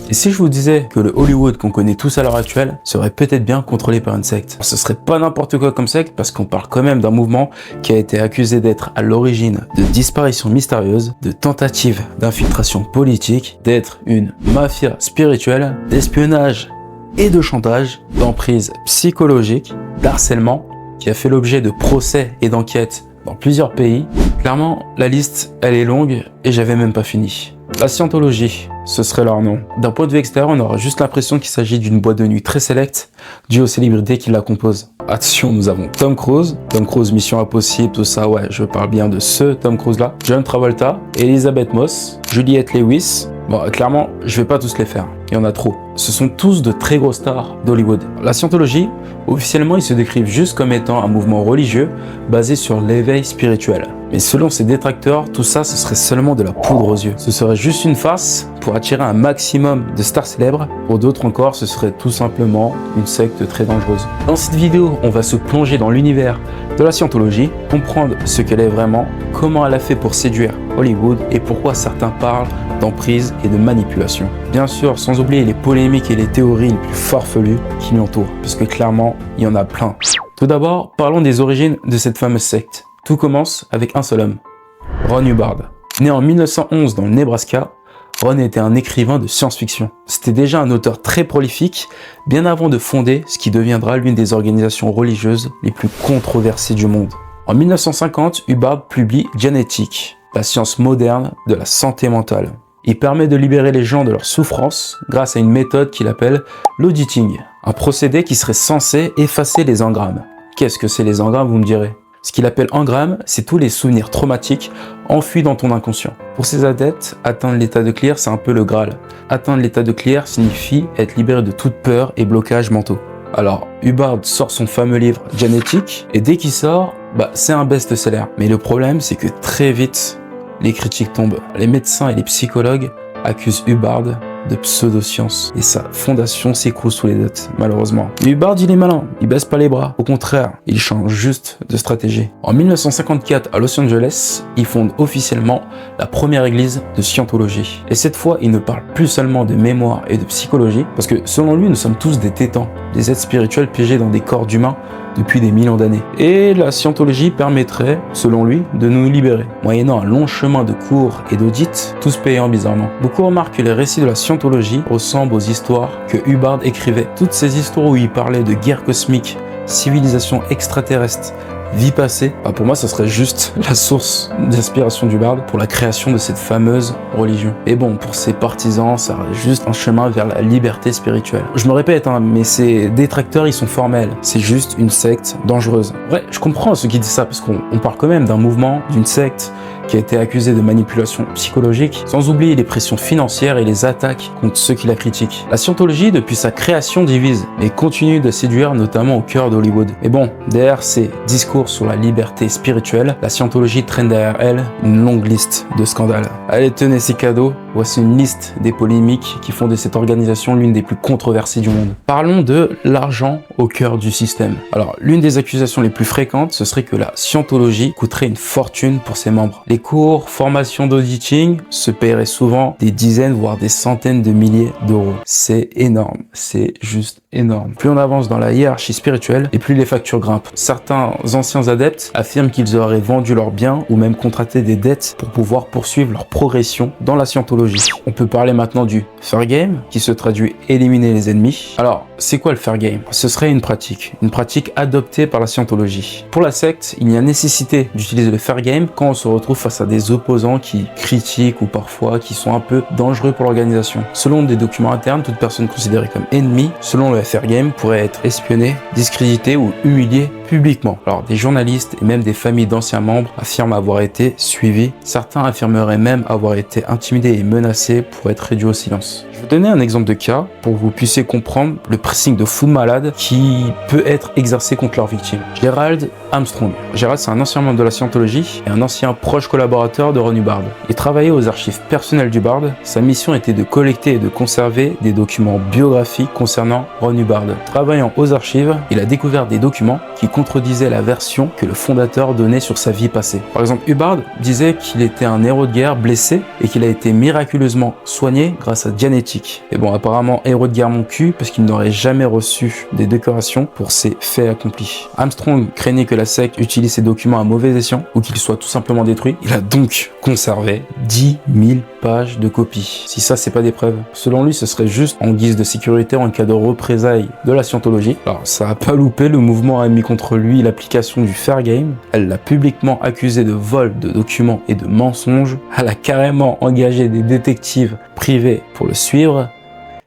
Et si je vous disais que le Hollywood qu'on connaît tous à l'heure actuelle serait peut-être bien contrôlé par une secte? Ce serait pas n'importe quoi comme secte parce qu'on parle quand même d'un mouvement qui a été accusé d'être à l'origine de disparitions mystérieuses, de tentatives d'infiltration politique, d'être une mafia spirituelle, d'espionnage et de chantage, d'emprise psychologique, d'harcèlement, qui a fait l'objet de procès et d'enquêtes dans plusieurs pays. Clairement, la liste, elle est longue et j'avais même pas fini. La Scientologie, ce serait leur nom. D'un point de vue extérieur, on aura juste l'impression qu'il s'agit d'une boîte de nuit très sélecte, due aux célébrités qui la composent. Attention, nous avons Tom Cruise, Mission Impossible, tout ça, ouais, je parle bien de ce Tom Cruise là, John Travolta, Elizabeth Moss, Juliette Lewis. Bon, clairement, je vais pas tous les faire, il y en a trop. Ce sont tous de très grosses stars d'Hollywood. La Scientologie, officiellement, ils se décrivent juste comme étant un mouvement religieux basé sur l'éveil spirituel. Mais selon ses détracteurs, tout ça, ce serait seulement de la poudre aux yeux. Ce serait juste une farce pour attirer un maximum de stars célèbres. Pour d'autres encore, ce serait tout simplement une secte très dangereuse. Dans cette vidéo, on va se plonger dans l'univers de la Scientologie, comprendre ce qu'elle est vraiment, comment elle a fait pour séduire Hollywood et pourquoi certains parlent d'emprise et de manipulation. Bien sûr, sans oublier les polémiques et les théories les plus farfelues qui l'entourent, parce que clairement, il y en a plein. Tout d'abord, parlons des origines de cette fameuse secte. Tout commence avec un seul homme, Ron Hubbard. Né en 1911 dans le Nebraska, Ron était un écrivain de science-fiction. C'était déjà un auteur très prolifique, bien avant de fonder ce qui deviendra l'une des organisations religieuses les plus controversées du monde. En 1950, Hubbard publie Genetic, la science moderne de la santé mentale. Il permet de libérer les gens de leur souffrance grâce à une méthode qu'il appelle l'auditing, un procédé qui serait censé effacer les engrammes. Qu'est-ce que c'est les engrammes, vous me direz? Ce qu'il appelle engrammes, c'est tous les souvenirs traumatiques enfouis dans ton inconscient. Pour ces adeptes, atteindre l'état de clear, c'est un peu le Graal. Atteindre l'état de clear signifie être libéré de toute peur et blocages mentaux. Alors, Hubbard sort son fameux livre Genetic, et dès qu'il sort, c'est un best-seller. Mais le problème, c'est que très vite, les critiques tombent. Les médecins et les psychologues accusent Hubbard de pseudo-science et sa fondation s'écroule sous les dettes, malheureusement. Mais Hubbard, il est malin, il baisse pas les bras. Au contraire, il change juste de stratégie. En 1954, à Los Angeles, il fonde officiellement la première église de Scientologie. Et cette fois, il ne parle plus seulement de mémoire et de psychologie, parce que selon lui, nous sommes tous des tétans, des êtres spirituels piégés dans des corps d'humains depuis des millions d'années. Et la Scientologie permettrait, selon lui, de nous libérer. Moyennant un long chemin de cours et d'audits, tous payants bizarrement. Beaucoup remarquent que les récits de la Scientologie ressemblent aux histoires que Hubbard écrivait. Toutes ces histoires où il parlait de guerres cosmiques, civilisations extraterrestres, vie passée, pour moi, ça serait juste la source d'inspiration d'Hubbard pour la création de cette fameuse religion. Et bon, pour ses partisans, ça reste juste un chemin vers la liberté spirituelle. Je me répète, mais ces détracteurs, ils sont formels. C'est juste une secte dangereuse. Ouais, je comprends ceux qui disent ça, parce qu'on parle quand même d'un mouvement, d'une secte qui a été accusé de manipulation psychologique, sans oublier les pressions financières et les attaques contre ceux qui la critiquent. La Scientologie, depuis sa création, divise, mais continue de séduire, notamment au cœur d'Hollywood. Et bon, derrière ces discours sur la liberté spirituelle, la Scientologie traîne derrière elle une longue liste de scandales. Allez, tenez ces cadeaux, voici une liste des polémiques qui font de cette organisation l'une des plus controversées du monde. Parlons de l'argent au cœur du système. Alors, l'une des accusations les plus fréquentes, ce serait que la Scientologie coûterait une fortune pour ses membres. Les cours, formations d'auditing se paieraient souvent des dizaines, voire des centaines de milliers d'euros. C'est énorme, c'est juste énorme. Plus on avance dans la hiérarchie spirituelle, et plus les factures grimpent. Certains anciens adeptes affirment qu'ils auraient vendu leurs biens ou même contracté des dettes pour pouvoir poursuivre leur progression dans la Scientologie. On peut parler maintenant du fair game, qui se traduit éliminer les ennemis. Alors, c'est quoi le fair game? Ce serait une pratique adoptée par la Scientologie. Pour la secte, il y a nécessité d'utiliser le fair game quand on se retrouve face à des opposants qui critiquent ou parfois qui sont un peu dangereux pour l'organisation. Selon des documents internes, toute personne considérée comme ennemie, selon le fair game, pourrait être espionnée, discréditée ou humiliée publiquement. Alors, des journalistes et même des familles d'anciens membres affirment avoir été suivis. Certains affirmeraient même avoir été intimidés et menacés pour être réduits au silence. Je vais vous donner un exemple de cas pour que vous puissiez comprendre le pressing de fou malade qui peut être exercé contre leurs victimes. Gerald Armstrong. Gerald, c'est un ancien membre de la Scientologie et un ancien proche collaborateur de Ron Hubbard. Il travaillait aux archives personnelles d'Hubbard. Sa mission était de collecter et de conserver des documents biographiques concernant Ron Hubbard. Travaillant aux archives, il a découvert des documents qui contredisait la version que le fondateur donnait sur sa vie passée. Par exemple, Hubbard disait qu'il était un héros de guerre blessé et qu'il a été miraculeusement soigné grâce à Dianetic. Et bon, apparemment, héros de guerre mon cul parce qu'il n'aurait jamais reçu des décorations pour ses faits accomplis. Armstrong craignait que la secte utilise ses documents à mauvais escient ou qu'ils soient tout simplement détruits. Il a donc conservé 10 000 pages de copies. Si ça, c'est pas des preuves. Selon lui, ce serait juste en guise de sécurité en cas de représailles de la scientologie. Alors, ça a pas loupé, le mouvement a mis contre lui l'application du fair game. Elle l'a publiquement accusé de vol de documents et de mensonges. Elle a carrément engagé des détectives privés pour le suivre.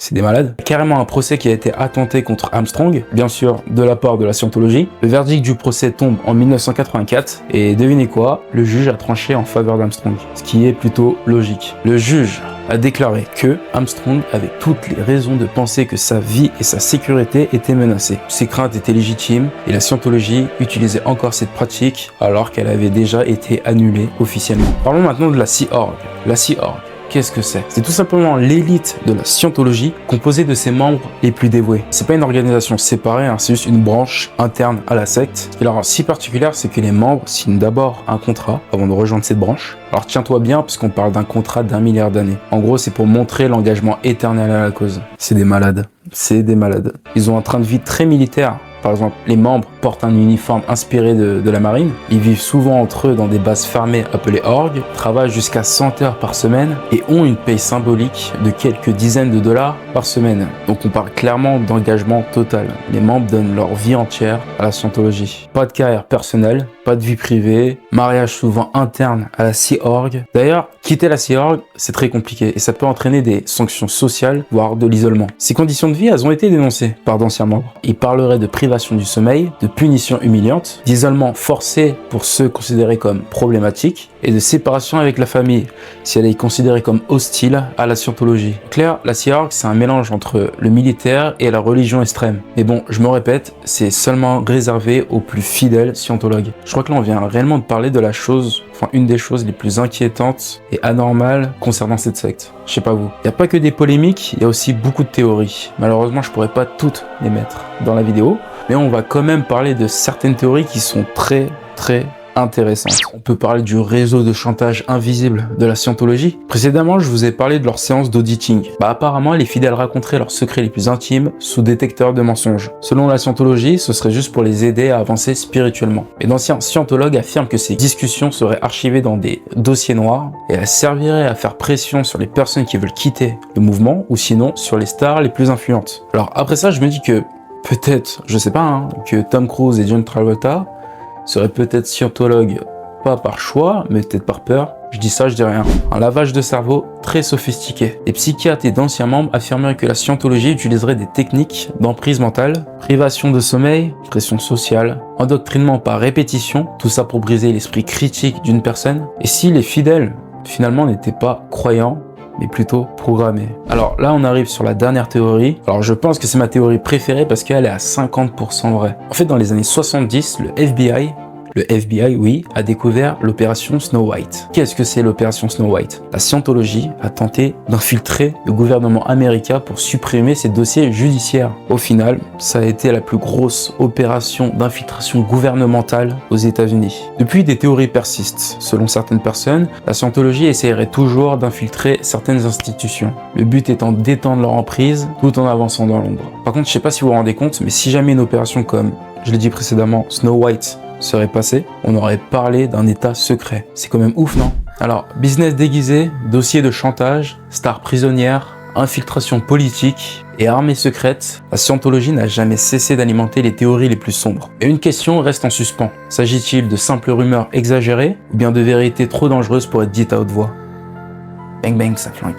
C'est des malades. Carrément un procès qui a été intenté contre Armstrong, bien sûr de la part de la scientologie. Le verdict du procès tombe en 1984 et devinez quoi, le juge a tranché en faveur d'Armstrong, ce qui est plutôt logique. Le juge a déclaré que Armstrong avait toutes les raisons de penser que sa vie et sa sécurité étaient menacées. Ses craintes étaient légitimes et la scientologie utilisait encore cette pratique alors qu'elle avait déjà été annulée officiellement. Parlons maintenant de la Sea Org. La Sea Org. Qu'est-ce que c'est? C'est tout simplement l'élite de la scientologie composée de ses membres les plus dévoués. C'est pas une organisation séparée, hein, c'est juste une branche interne à la secte. Ce qui leur rend si particulière, c'est que les membres signent d'abord un contrat avant de rejoindre cette branche. Alors tiens-toi bien, puisqu'on parle d'un contrat d'1 milliard d'années. En gros, c'est pour montrer l'engagement éternel à la cause. C'est des malades. C'est des malades. Ils ont un train de vie très militaire. Par exemple, les membres portent un uniforme inspiré de la marine. Ils vivent souvent entre eux dans des bases fermées appelées orgues, travaillent jusqu'à 100 heures par semaine et ont une paye symbolique de quelques dizaines de dollars par semaine. Donc on parle clairement d'engagement total. Les membres donnent leur vie entière à la scientologie. Pas de carrière personnelle, pas de vie privée, mariage souvent interne à la Sea Org. D'ailleurs, quitter la Sea Org, c'est très compliqué et ça peut entraîner des sanctions sociales, voire de l'isolement. Ces conditions de vie, elles ont été dénoncées par d'anciens membres. Ils parleraient de privation du sommeil, de punitions humiliantes, d'isolement forcé pour ceux considérés comme problématiques et de séparation avec la famille si elle est considérée comme hostile à la scientologie. Claire, la Sea Org, c'est un mélange entre le militaire et la religion extrême. Mais bon, je me répète, c'est seulement réservé aux plus fidèles scientologues. Je crois que là, on vient réellement de parler de la chose, enfin une des choses les plus inquiétantes et anormales concernant cette secte. Je sais pas vous. Il n'y a pas que des polémiques, il y a aussi beaucoup de théories. Malheureusement, je pourrais pas toutes les mettre dans la vidéo, mais on va quand même parler de certaines théories qui sont très intéressantes. On peut parler du réseau de chantage invisible de la scientologie. Précédemment, je vous ai parlé de leur séance d'auditing. Apparemment, les fidèles raconteraient leurs secrets les plus intimes sous détecteur de mensonges. Selon la scientologie, ce serait juste pour les aider à avancer spirituellement. Mais d'anciens scientologues affirment que ces discussions seraient archivées dans des dossiers noirs et elles serviraient à faire pression sur les personnes qui veulent quitter le mouvement ou sinon sur les stars les plus influentes. Alors après ça, je me dis que peut-être, je sais pas, hein, que Tom Cruise et John Travolta seraient peut-être scientologues, pas par choix, mais peut-être par peur. Je dis ça, je dis rien. Un lavage de cerveau très sophistiqué. Les psychiatres et d'anciens membres affirmeraient que la scientologie utiliserait des techniques d'emprise mentale, privation de sommeil, pression sociale, endoctrinement par répétition, tout ça pour briser l'esprit critique d'une personne. Et si les fidèles, finalement, n'étaient pas croyants, mais plutôt programmés. Alors là, on arrive sur la dernière théorie. Alors je pense que c'est ma théorie préférée parce qu'elle est à 50% vraie. En fait, dans les années 70, le FBI, oui, a découvert l'opération Snow White. Qu'est-ce que c'est l'opération Snow White? La scientologie a tenté d'infiltrer le gouvernement américain pour supprimer ses dossiers judiciaires. Au final, ça a été la plus grosse opération d'infiltration gouvernementale aux États-Unis. Depuis, des théories persistent. Selon certaines personnes, la scientologie essaierait toujours d'infiltrer certaines institutions. Le but étant d'étendre leur emprise tout en avançant dans l'ombre. Par contre, je sais pas si vous vous rendez compte, mais si jamais une opération comme, je l'ai dit précédemment, Snow White serait passé, on aurait parlé d'un état secret. C'est quand même ouf, non? Alors, business déguisé, dossier de chantage, star prisonnière, infiltration politique et armée secrète, la scientologie n'a jamais cessé d'alimenter les théories les plus sombres. Et une question reste en suspens. S'agit-il de simples rumeurs exagérées ou bien de vérités trop dangereuses pour être dites à haute voix? Bang bang, ça flingue.